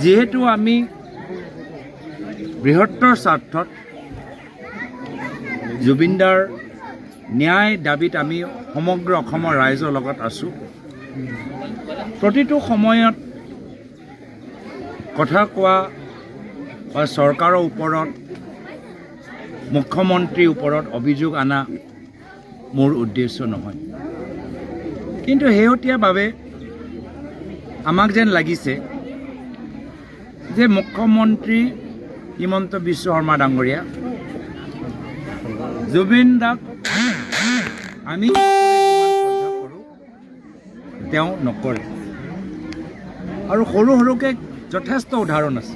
যেহেতু আমি বৃহত্তৰ স্বাৰ্থত জুবিনদাৰ ন্যায় দাবীত আমি সমগ্ৰ অসমৰ ৰাইজৰ লগত আছোঁ। প্ৰতিটো সময়ত কথা কোৱা বা চৰকাৰৰ ওপৰত মুখ্যমন্ত্ৰীৰ ওপৰত অভিযোগ আনা মোৰ উদ্দেশ্য নহয়। কিন্তু শেহতীয়াভাৱে আমাক যেন লাগিছে যে মুখ্যমন্ত্ৰী হিমন্ত বিশ্ব শৰ্মা ডাঙৰীয়া জুবিন দাক আমি শ্ৰদ্ধা কৰোঁ তেওঁ নকৰে। আৰু সৰু সৰুকৈ যথেষ্ট উদাহৰণ আছে।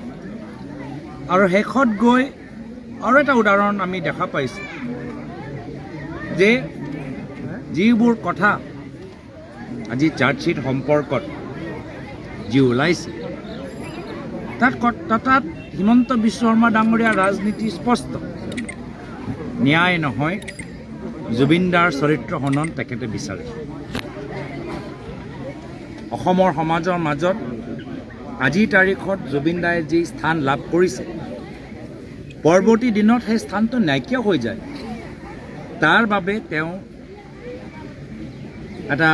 আৰু শেষত গৈ আৰু এটা উদাহৰণ আমি দেখা পাইছোঁ যে যিবোৰ কথা আজি চাৰ্জশ্বীট সম্পৰ্কত যি ওলাইছে তাত হিমন্ত বিশ্ব শৰ্মা ডাঙৰীয়াৰ ৰাজনীতি স্পষ্ট। ন্যায় নহয়, জুবিনদাৰ চৰিত্ৰ হনন তেখেতে বিচাৰে। অসমৰ সমাজৰ মাজত আজিৰ তাৰিখত জুবিনদাই যি স্থান লাভ কৰিছে, পৰৱৰ্তী দিনত সেই স্থানটো নাইকিয়া হৈ যায়। তাৰ বাবে তেওঁ এটা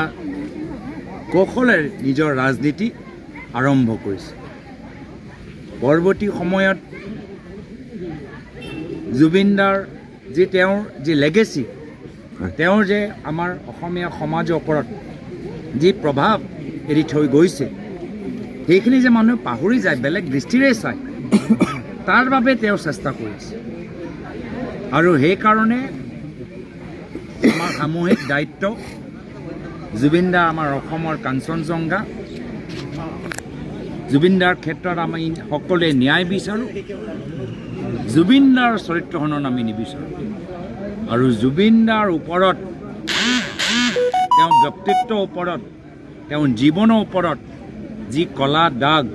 কৌশলেৰে নিজৰ ৰাজনীতি আৰম্ভ কৰিছে। পৰৱৰ্তী সময়ত জুবিনদাৰ যি তেওঁৰ যি লেগেচি, তেওঁৰ যে আমাৰ অসমীয়া সমাজৰ ওপৰত যি প্ৰভাৱ এৰি থৈ গৈছে, সেইখিনি যে মানুহে পাহৰি যায়, বেলেগ দৃষ্টিৰে চায়, তাৰ বাবে তেওঁ চেষ্টা কৰিছে। আৰু সেইকাৰণে আমাৰ সামূহিক দায়িত্ব, জুবিনদা আমাৰ অসমৰ কাঞ্চনজংঘা। জুবিনদাৰ ক্ষেত্ৰত আমি সকলোৱে ন্যায় বিচাৰোঁ। জুবিনদাৰ চৰিত্ৰ হনন আমি নিবিচাৰোঁ। আৰু জুবিনদাৰ ওপৰত, তেওঁৰ ব্যক্তিত্বৰ ওপৰত, তেওঁৰ জীৱনৰ ওপৰত যি কলা দাগ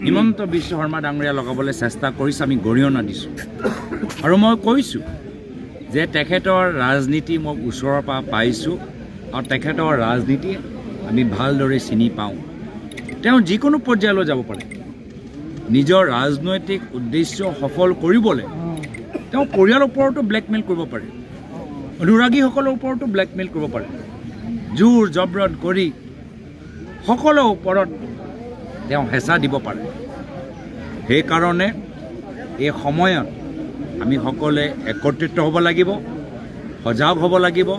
হিমন্ত বিশ্ব শৰ্মা ডাঙৰীয়া লগাবলৈ চেষ্টা কৰিছে, আমি গৰিহণা দিছোঁ। আৰু মই কৈছোঁ যে তেখেতৰ ৰাজনীতি মই ওচৰৰ পৰা পাইছোঁ আৰু তেখেতৰ ৰাজনীতি আমি ভালদৰে চিনি পাওঁ। তেওঁ যিকোনো পৰ্যায়লৈ যাব পাৰে। নিজৰ ৰাজনৈতিক উদ্দেশ্য সফল কৰিবলৈ তেওঁ পৰিয়ালৰ ওপৰতো ব্লেকমেইল কৰিব পাৰে, অনুৰাগীসকলৰ ওপৰতো ব্লেকমেইল কৰিব পাৰে, জোৰ জবৰত কৰি সকলোৰ ওপৰত তেওঁ হেঁচা দিব পাৰে। সেইকাৰণে এই সময়ত আমি সকলোৱে একত্ৰিত হ'ব লাগিব, সজাগ হ'ব লাগিব,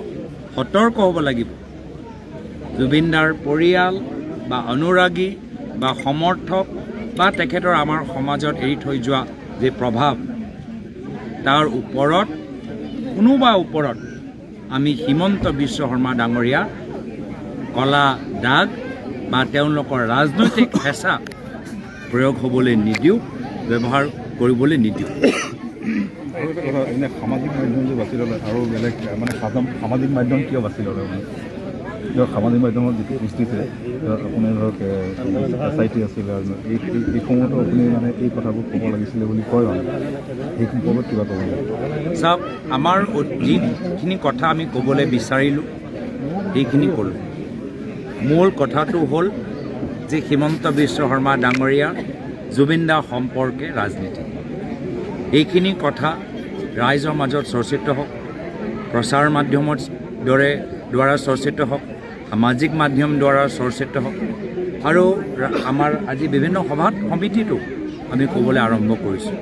সতৰ্ক হ'ব লাগিব। জুবিনদাৰ পৰিয়াল বা অনুৰাগী বা সমৰ্থক বা তেখেতৰ আমাৰ সমাজত এৰি থৈ যোৱা যি প্ৰভাৱ, তাৰ ওপৰত কোনোবা ওপৰত আমি হিমন্ত বিশ্ব শৰ্মা ডাঙৰীয়া কলা দাগ বা তেওঁলোকৰ ৰাজনৈতিক হেঁচা প্ৰয়োগ হ'বলৈ নিদিওঁ, ব্যৱহাৰ কৰিবলৈ নিদিওঁ। আৰু এটা কথা, এনে সামাজিক মাধ্যম যে বাছি ল'লে আৰু বেলেগ মানে সামাজিক মাধ্যম কিয় বাছি ল'লে? মানে সামাজিক মাধ্যমত যিটো পুষ্টিছে, আপুনি ধৰক SIT আছিলে, এই সময়তো আপুনি মানে এই কথাবোৰ ক'ব লাগিছিলে বুলি কয়, মানে এই সম্পৰ্কত কিবা ক'ব লাগে? চাওক, আমাৰ যিখিনি কথা আমি ক'বলৈ বিচাৰিলোঁ সেইখিনি ক'লোঁ। মূল কথাটো হ'ল যে হিমন্ত বিশ্ব শৰ্মা ডাঙৰীয়া জুবিনদা সম্পৰ্কে ৰাজনীতি, এইখিনি কথা ৰাইজৰ মাজত চৰ্চিত হওক, প্ৰচাৰ মাধ্যমৰ দ্বাৰা চৰ্চিত হওক, সামাজিক মাধ্যম দ্বাৰা চৰ্চিত হওক, আৰু আমাৰ আজি বিভিন্ন সভা সমিতিটো আমি ক'বলৈ আৰম্ভ কৰিছোঁ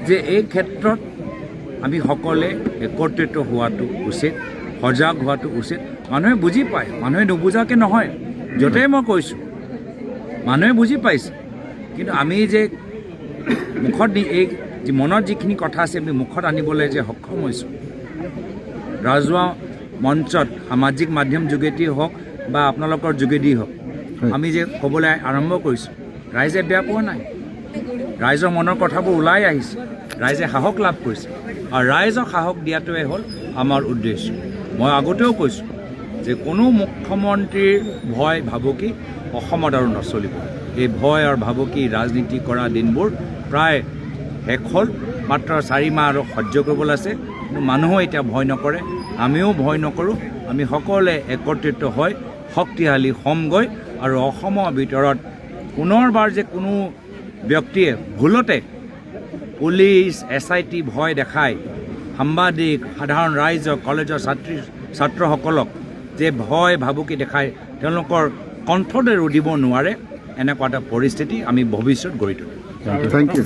যে এই ক্ষেত্ৰত আমি সকলোৱে একত্ৰিত হোৱাটো উচিত, সজাগ হোৱাটো উচিত। মানুহে বুজি পায়, মানুহে নুবুজাকৈ নহয়, য'তেই মই কৈছোঁ মানুহে বুজি পাইছে। কিন্তু আমি যে মুখত এই যি মনত যিখিনি কথা আছে আমি মুখত আনিবলৈ যে সক্ষম হৈছোঁ, ৰাজহুৱা মঞ্চত সামাজিক মাধ্যম যোগেদি হওক বা আপোনালোকৰ যোগেদি হওক, আমি যে ক'বলৈ আৰম্ভ কৰিছোঁ, ৰাইজে বেয়া পোৱা নাই। ৰাইজৰ মনৰ কথাবোৰ ওলাই আহিছে, ৰাইজে সাহস লাভ কৰিছে, আৰু ৰাইজক সাহস দিয়াটোৱে হ'ল আমাৰ উদ্দেশ্য। মই আগতেও কৈছোঁ যে কোনো মুখ্যমন্ত্ৰীৰ ভয় ভাবুকি অসমত আৰু নচলিব। এই ভয় আৰু ভাবুকি ৰাজনীতি কৰা দিনবোৰ প্ৰায় শেষ হ'ল। মাত্ৰ 4 মাহ আৰু সহ্য কৰিবলৈ আছে। কিন্তু মানুহো এতিয়া ভয় নকৰে, আমিও ভয় নকৰোঁ। আমি সকলোৱে একত্ৰিত হৈ শক্তিশালী হ'মগৈ আৰু অসমৰ ভিতৰত পুনৰবাৰ যে কোনো ব্যক্তিয়ে ভুলতে পুলিচ SIT ভয় দেখাই সাংবাদিক সাধাৰণ ৰাইজক কলেজৰ ছাত্ৰসকলক যে ভয় ভাবুকি দেখাই তেওঁলোকৰ কণ্ঠতে ৰুধিব নোৱাৰে এনেকুৱা এটা পৰিস্থিতি আমি ভৱিষ্যত গঢ়ি তুলিম। Thank U.